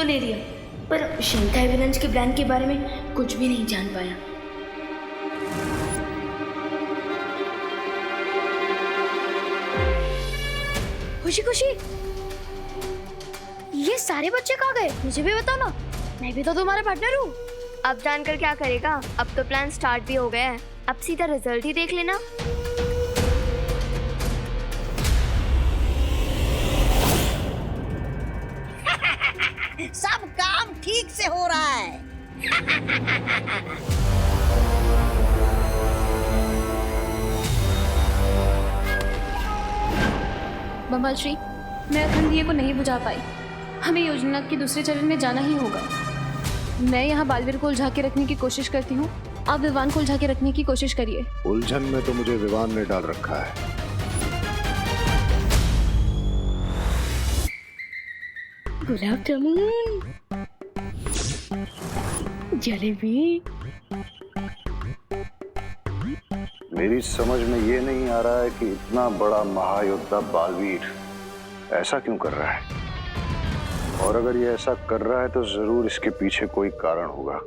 ले लिया, पर शिंकाई विलंज के प्लान के बारे में कुछ भी नहीं जान पाया। खुशी खुशी, ये सारे बच्चे कहाँ गए? मुझे भी बताओ ना, मैं भी तो तुम्हारा पार्टनर हूँ। अब जानकर क्या करेगा, अब तो प्लान स्टार्ट भी हो गया है, अब सीधा रिजल्ट ही देख लेना। सब काम ठीक से हो रहा है। बम्बल श्री, मैं अखंड दिए को नहीं बुझा पाई। हमें योजना के दूसरे चरण में जाना ही होगा। मैं यहाँ बालवीर को उलझा के रखने की कोशिश करती हूँ, आप विवान को उलझा के रखने की कोशिश करिए। उलझन में तो मुझे विवान ने डाल रखा है। गुलाब जामुन, जलेबी। मेरी समझ में ये नहीं आ रहा है कि इतना बड़ा महायोद्धा बालवीर ऐसा क्यों कर रहा है, और अगर ये ऐसा कर रहा है तो जरूर इसके पीछे कोई कारण होगा।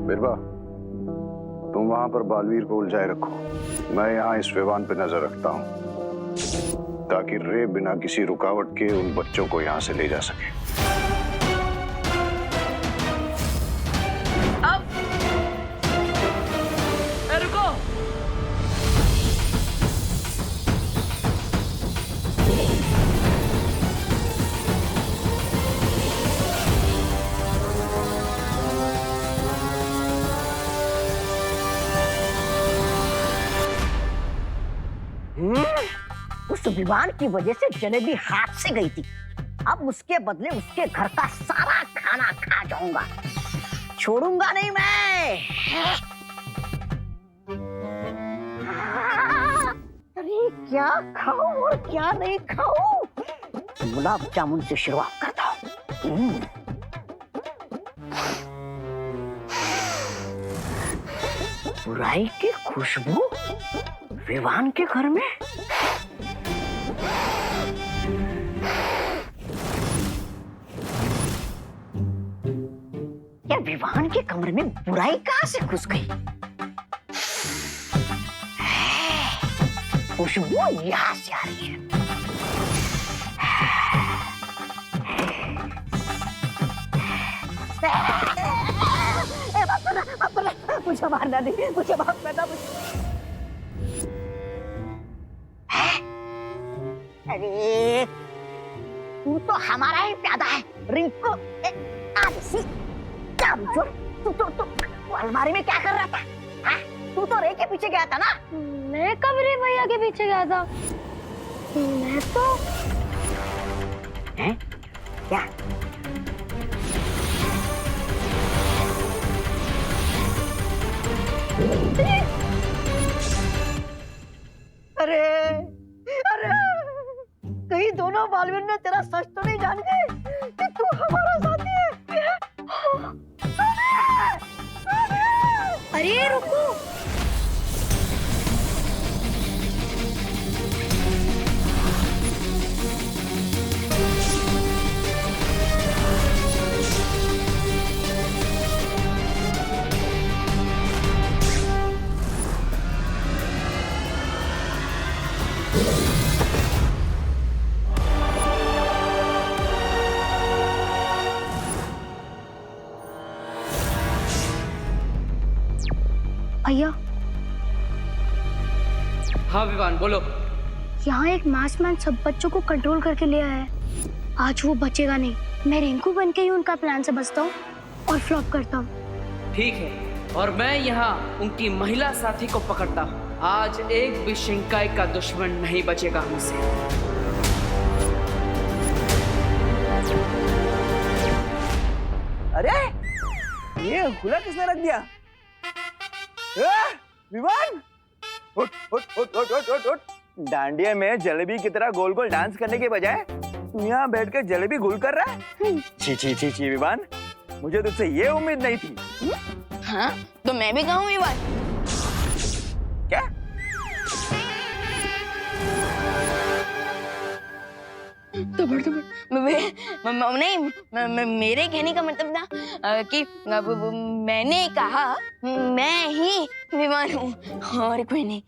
बिरबा, तुम वहां पर बालवीर को उलझाए रखो, मैं यहाँ इस विवान पे नजर रखता हूँ, ताकि रे बिना किसी रुकावट के उन बच्चों को यहाँ से ले जा सके। रुको, उस विवान की वजह से जलेबी हाथ से गई थी, अब उसके बदले उसके घर का सारा खाना खा जाऊंगा, छोड़ूंगा नहीं मैं। अरे क्या खाऊं और क्या नहीं खाऊं? गुलाब जामुन से शुरुआत करता हूँ। बुराई की खुशबू विवान के घर में। क्या विवान के कमरे में बुराई कहां से घुस गई? खुशबू यहां से आ रही है। मुझे मारना नहीं, मुझे माफ करना। अरे तू तो हमारा ही प्यादा है रिंकू। तू अलमारी में क्या कर रहा था? हाँ? तू तो रे के पीछे गया था ना? मैं कब रे भैया के पीछे गया था? मैं तो हैं? क्या? अरे अरे, कहीं दोनों बालवीर ने तेरा सच तो नहीं जान गए कि तू हमारा साथी है? अरे रुको, भैया हाँ विवान बोलो। यहाँ एक मास्कमैन सब बच्चों को कंट्रोल करके ले आया है। आज वो बचेगा नहीं। मैं रिंकू बन के ही उनका प्लान से बचता हूँ और फ्लॉप करता हूँ। ठीक है, और मैं यहाँ उनकी महिला साथी को पकड़ता हूँ। आज एक भी शिंकाई का दुश्मन नहीं बचेगा हमसे। अरे ये खुला किसने रख दिया? विवान, उठ उठ उठ उठ उठ उठ उठ। डांडिया में जलेबी की तरह गोल गोल डांस करने के बजाय तू यहाँ बैठ कर जलेबी गुल कर रहा है? छी छी छी छी विवान, मुझे तुझसे ये उम्मीद नहीं थी। हाँ तो मैं भी कहूँ विवान। क्या? नहीं मेरे कहने का मतलब था कि मैंने कहा मैं ही विमान हूँ और कोई नहीं।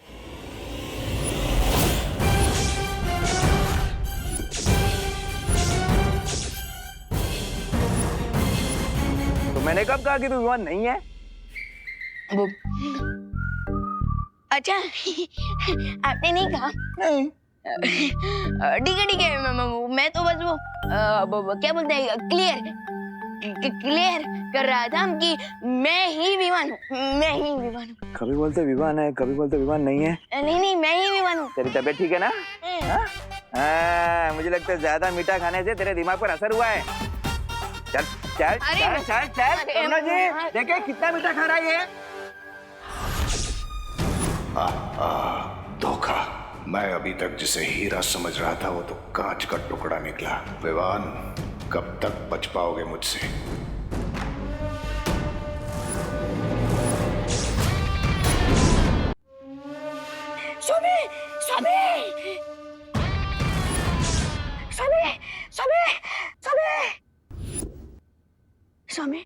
तो मैंने कब कहा कि तू विमान नहीं है? वो अच्छा आपने नहीं कहा? ठीक है मैं तो बस वो क्या बोलते हैं क्लियर कर रहा था कि मैं ही विमान हूँ, मैं ही विमान हूँ। कभी बोलते विमान है, कभी बोलते विमान नहीं है। नहीं मैं ही विमान हूँ। तेरी तबीयत ठीक है ना? हाँ, मुझे लगता है ज्यादा मीठा खाने से तेरे दिमाग पर असर हुआ है। चल चल चल चल चल करुणा जी देखे कितना मीठा खा रहा है ये। धोखा। मैं अभी तक जिसे हीरा समझ रहा था वो तो कांच का टुकड़ा निकला। विवान, कब तक बच पाओगे मुझसे? Swami Swami Swami Swami Swami Swami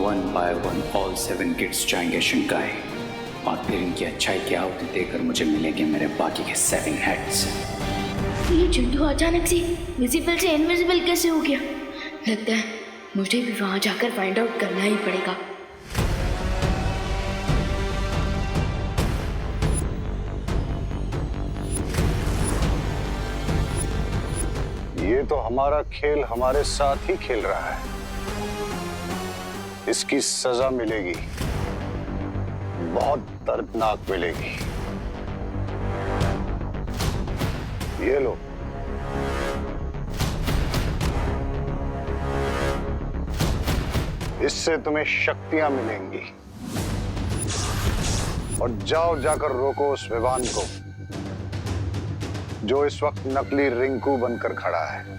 one by one all 7 kids जाएंगे शिंकाई और फिर इनकी अच्छाई की आहुति देकर मुझे मिलेंगे मेरे बाकी के 7 हेड्स। ये चिंटू अचानक से विजिबल से इनविजिबल कैसे हो गया? लगता है मुझे भी वहां जाकर फाइंड आउट करना ही पड़ेगा। ये तो हमारा खेल हमारे साथ ही खेल रहा है। इसकी सजा मिलेगी, बहुत दर्दनाक मिलेगी। ये लो। इससे तुम्हें शक्तियां मिलेंगी और जाओ जाकर रोको उस विवान को जो इस वक्त नकली रिंकू बनकर खड़ा है।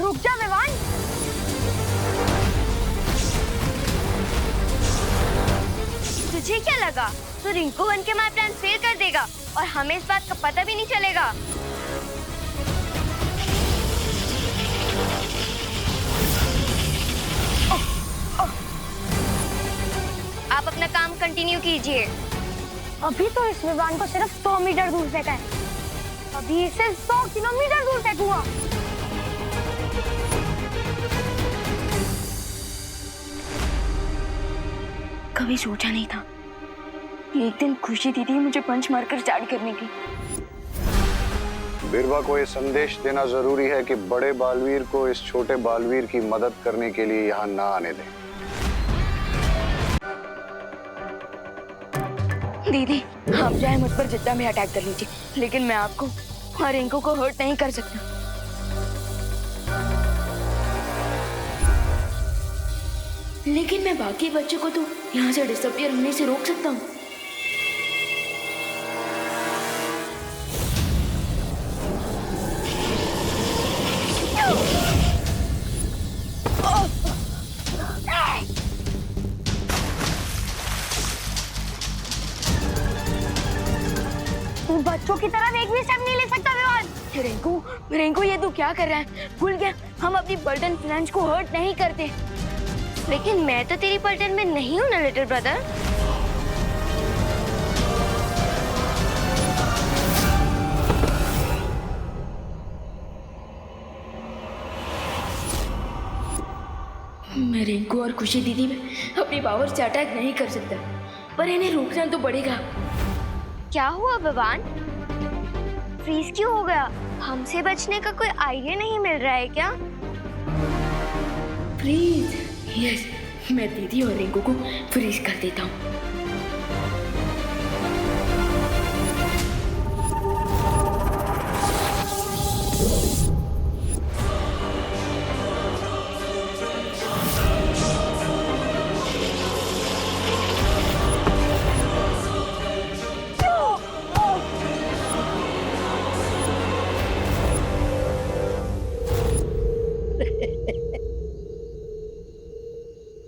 रुक जा विवान। तुझे क्या लगा तो रिंकू बन के हमारा प्लान फेल कर देगा और हमें इस बात का पता भी नहीं चलेगा? आप अपना काम कंटिन्यू कीजिए। अभी तो इस विमान को सिर्फ 100 मीटर दूर फेंका है, अभी इसे 100 किलोमीटर दूर फेंकूंगा। कभी सोचा नहीं था कि एक दिन खुशी दीदी मुझे पंच मारकर स्टार्ट करने की। बिरवा को यह संदेश देना जरूरी है कि बड़े बालवीर को इस छोटे बालवीर की मदद करने के लिए यहाँ ना आने दें। दीदी आप चाहे मुझ पर जितना भी अटैक कर लीजिए, लेकिन मैं आपको और रिंकू को हर्ट नहीं कर सकता। लेकिन मैं बाकी बच्चों को तो यहाँ से डिसअपियर होने से रोक सकता हूँ। बच्चों की तरह एक भी स्टेप नहीं ले सकता विवान। रिंकू ये तू क्या कर रहा है? भूल गया हम अपनी पलटन फ्रेंड्स को हर्ट नहीं करते। लेकिन मैं तो तेरी पलटन में नहीं हूँ ना लिटिल ब्रदर। मैं रिंकू और खुशी दीदी में अपनी पावर से अटैक नहीं कर सकता, पर इन्हें रोकना तो पड़ेगा। क्या हुआ विवान? फ्रीज क्यों हो गया? हमसे बचने का कोई आइडिया नहीं मिल रहा है क्या? फ्रीज? यस, मैं दीदी और रिंकू को फ्रीज कर देता हूँ।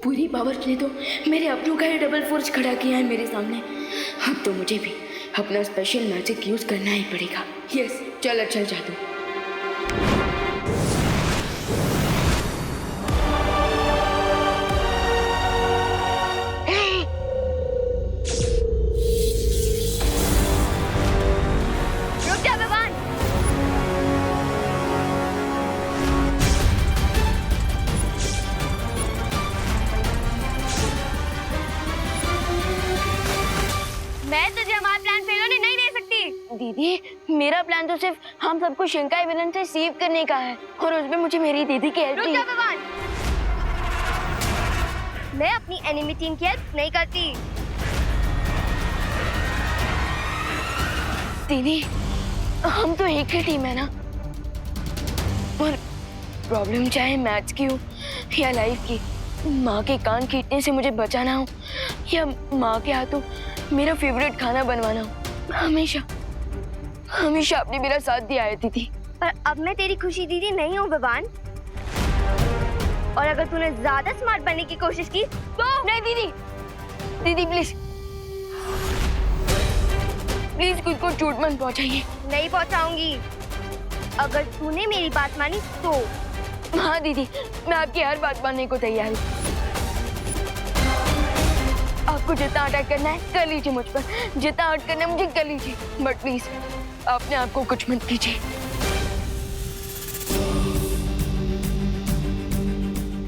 पूरी पावर ने तो मेरे अपनों का ही डबल फोर्स खड़ा किया है मेरे सामने। अब तो मुझे भी अपना स्पेशल मैजिक यूज करना ही पड़ेगा। यस, चल जादू। रुक जा विवान। मैं तुझे हमारा प्लान फेल होने नहीं दे सकती। दीदी, मेरा प्लान तो सिर्फ हम सबको शिंकाई विलन से सेव करने का है, और उसमें मुझे मेरी दीदी की हेल्प चाहिए। रुक जा विवान। मैं अपनी एनिमी टीम की हेल्प नहीं करती। दीदी, हम तो एक ही टीम है ना, और प्रॉब्लम चाहे मैच की हो या लाइफ की, माँ के कान खींचने से मुझे बचाना हो या माँ के हाथों मेरा फेवरेट खाना बनवाना हो, हमेशा हमेशा आपने मेरा साथ दिया है दीदी। पर अब मैं तेरी खुशी दीदी नहीं हूँ विवान, और अगर तूने ज्यादा स्मार्ट बनने की कोशिश की तो नहीं। दीदी, दीदी प्लीज प्लीज खुद को चोट मत पहुंचाइए। नहीं पहुंचाऊंगी, अगर तूने मेरी बात मानी तो। हाँ दीदी, मैं आपकी हर बात मानने को तैयार हूँ। आपको जितना अटैक करना है कर लीजिए मुझ पर, जितना हर्ट करना है मुझे कर लीजिए, बट प्लीज अपने आप को कुछ मत कीजिए।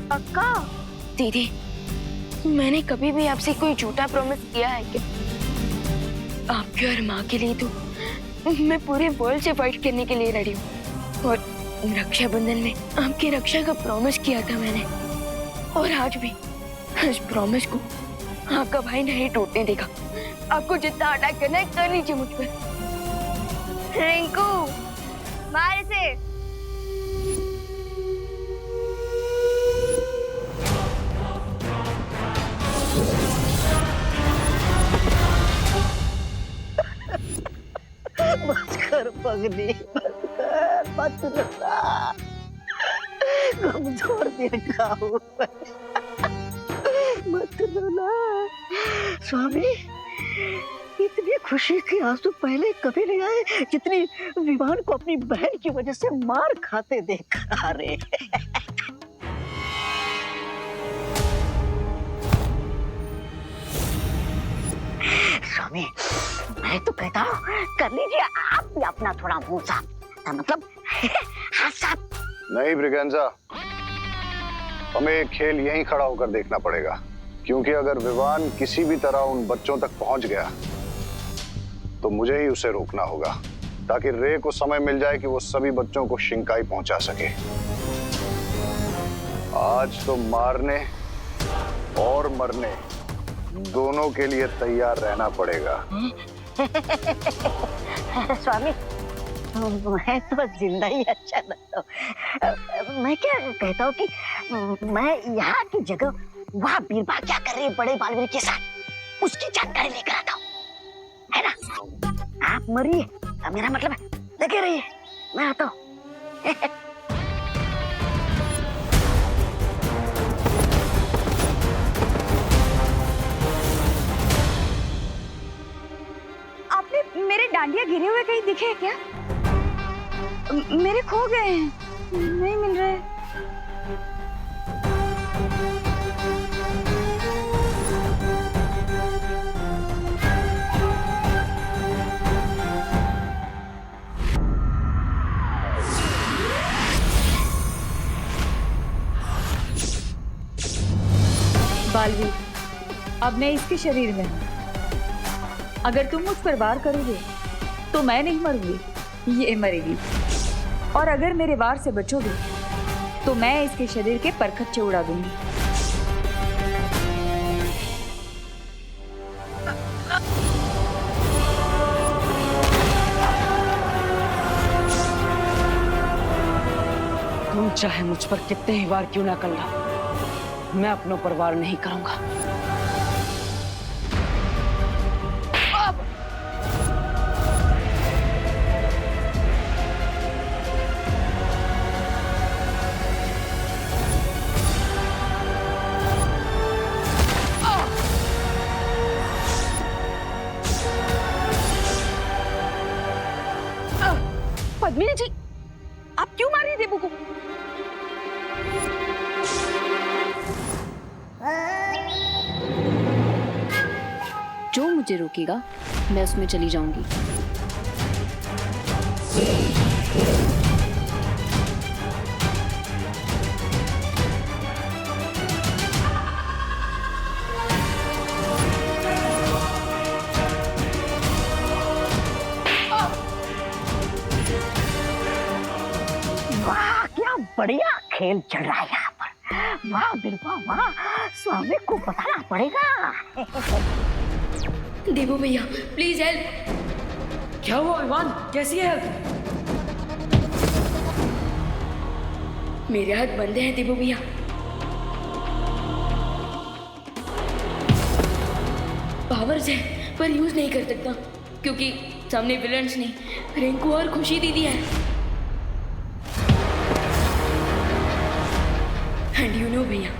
पक्का? दीदी, मैंने कभी भी आपसे कोई झूठा प्रॉमिस किया है क्या? आपके और माँ के लिए तो मैं पूरे वर्ल्ड से फाइट करने के लिए रेडी हूँ, और रक्षाबंधन में आपकी रक्षा का प्रॉमिस किया था मैंने, और आज भी इस प्रॉमिस को आपका भाई नहीं टूटने देगा। आपको जितना अटैक करना है कर लीजिए मुझ पर। रिंकू, मार इसे। बस कर पगली, मत रोना, कमजोर दिल का हूँ, मत रोना। स्वामी, इतनी खुशी के आंसू पहले कभी नहीं आए जितनी विवान को अपनी बहन की वजह से मार खाते देखा रे। स्वामी, मैं तो कहता हूँ कर लीजिए आप भी अपना थोड़ा मुंह साफ, मतलब हाथ साफ। नहीं ब्रिगेंजा, हमें एक खेल यहीं खड़ा होकर देखना पड़ेगा, क्योंकि अगर विवान किसी भी तरह उन बच्चों तक पहुंच गया तो मुझे ही उसे रोकना होगा, ताकि रे को समय मिल जाए कि वो सभी बच्चों को शिंकाई पहुंचा सके। आज तो मारने और मरने दोनों के लिए तैयार रहना पड़ेगा। स्वामी, मैं तो जिंदा ही अच्छा लगता हूँ। मैं क्या कहता हूँ कि मैं यहाँ की जगह वहाँ बीरबल क्या कर रही है बड़े बालवीर के साथ, उसकी जानकारी लेकर आता हूँ, है ना? आप मरिए, मेरा मतलब है लगे रहिए, मैं आता हूँ। आपने मेरे डांडिया गिरे हुए कहीं दिखे क्या? मेरे खो गए हैं, नहीं मिल रहे। बालवीर, अब मैं इसके शरीर में हूँ। अगर तुम मुझ पर वार करोगे तो मैं नहीं मरूंगी, ये मरेगी। और अगर मेरे वार से बचोगे तो मैं इसके शरीर के परखच्चे उड़ा दूंगी। तुम चाहे मुझ पर कितने ही वार क्यों ना कर लो, मैं अपनों पर वार नहीं करूंगा। पद्मिनी जी, आप क्यों मार रही है देबू को? जो मुझे रोकेगा मैं उसमें चली जाऊंगी। वाह, क्या बढ़िया खेल चल रहा है यहाँ पर। वाह बिरबा वाह, स्वामी को बताना पड़ेगा। देवो भैया प्लीज हेल्प। क्या हुआ विवान, कैसी है? मेरे हाथ बंधे हैं देवो भैया। पावर्स है पर यूज नहीं कर सकता क्योंकि सामने विलन्स ने रिंकू और खुशी दीदी है। एंड यू नो भैया,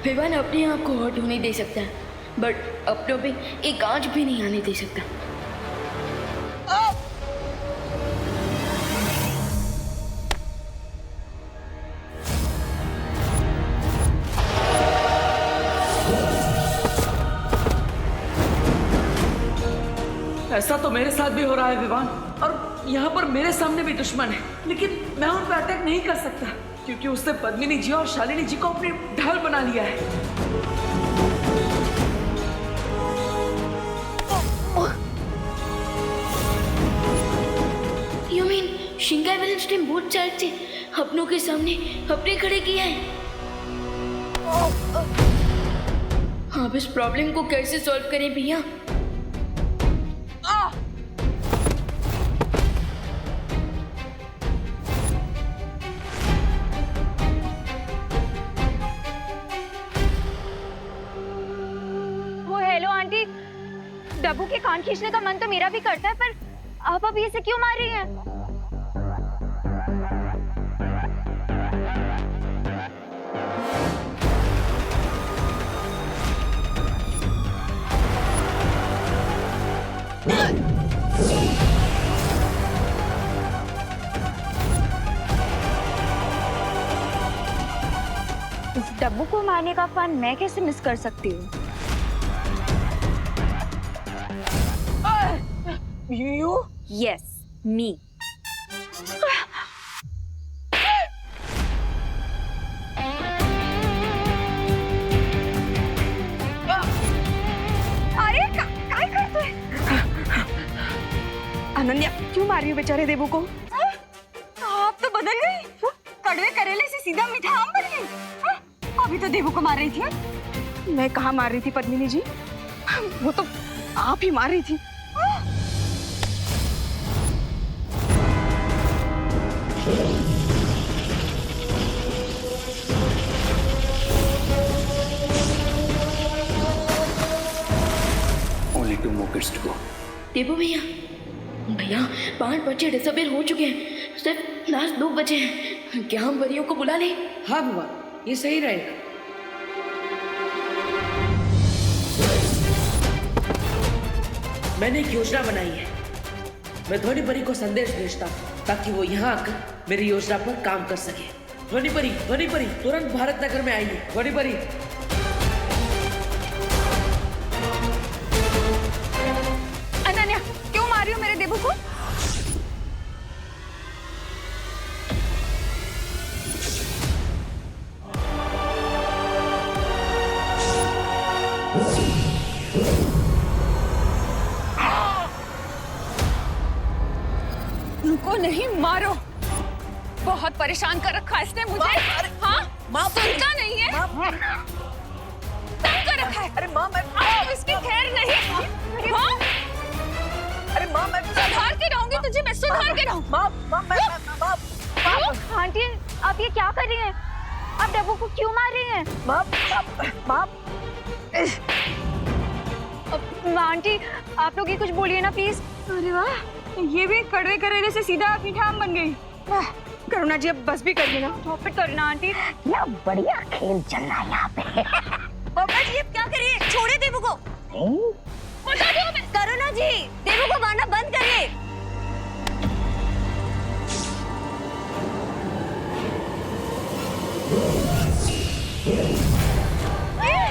विवान अपने आप को हर्ट होने दे सकता है बट अपनों पे एक आंच भी नहीं आने दे सकता। ऐसा तो मेरे साथ भी हो रहा है विवान, और यहाँ पर मेरे सामने भी दुश्मन है, लेकिन मैं उन पर अटैक नहीं कर सकता क्योंकि उसने पद्मिनी जी और शालिनी जी को अपनी ढाल बना लिया है। यू मीन शिंगाई विलन्स ने बोथ साइड से अपनों के सामने अपने खड़े किया है। आप इस प्रॉब्लम को कैसे सॉल्व करें भैया? डब्बू के कान खींचने का मन तो मेरा भी करता है, पर आप अभी इसे क्यों मार रही हैं? इस डब्बू को मारने का फन मैं कैसे मिस कर सकती हूँ? You? Yes, me. अरे काय करतोय? अनन्या क्यों मार रही हो बेचारे देवू को? आप तो बदल गई, कड़वे करेले से सीधा मीठा आम बन गई। अभी तो देवू को मार रही थी। मैं कहाँ मार रही थी पद्मिनी जी, वो तो आप ही मार रही थी। Only 2 more kids to go. देवो भैया, भैया 5 बच्चे डिसअपीयर हो चुके हैं, सिर्फ लास्ट 2 बचे हैं। क्या हम परियों को बुला लें? हाँ विवान, ये सही रहेगा। मैंने एक योजना बनाई है। मैं ध्वनि परी को संदेश भेजता हूँ ताकि वो यहाँ आकर मेरी योजना पर काम कर सके। ध्वनि परी तुरंत भारत नगर में आइए। ध्वनि परी। अनन्या क्यों मार रही हो मेरे देवू को? उनको नहीं मारो। बहुत परेशान कर रखा है इसने मुझे। हाँ सुनता नहीं है, तंग कर रखा है। अरे माँ मैं तो इसकी खैर नहीं। हाँ? अरे माँ मैं सुधार के रहूंगी तुझे, मैं सुधार के रहूँ। आंटी आप ये क्या कर रही हैं? आप डब्बू को क्यों मार रही हैं? आंटी आप लोग ये कुछ बोलिए ना प्लीज। अरे वाह, ये भी कड़वे करेले से सीधा मीठा आम बन गई। करुणा जी अब बस भी कर देना। टॉप इट करना आंटी। क्या बढ़िया खेल चल रहा है यहाँ पे। पापा जी अब क्या करिए, छोड़े देवू को। बता दो हमें। करुणा जी देवू को मारना बंद करिए। नहीं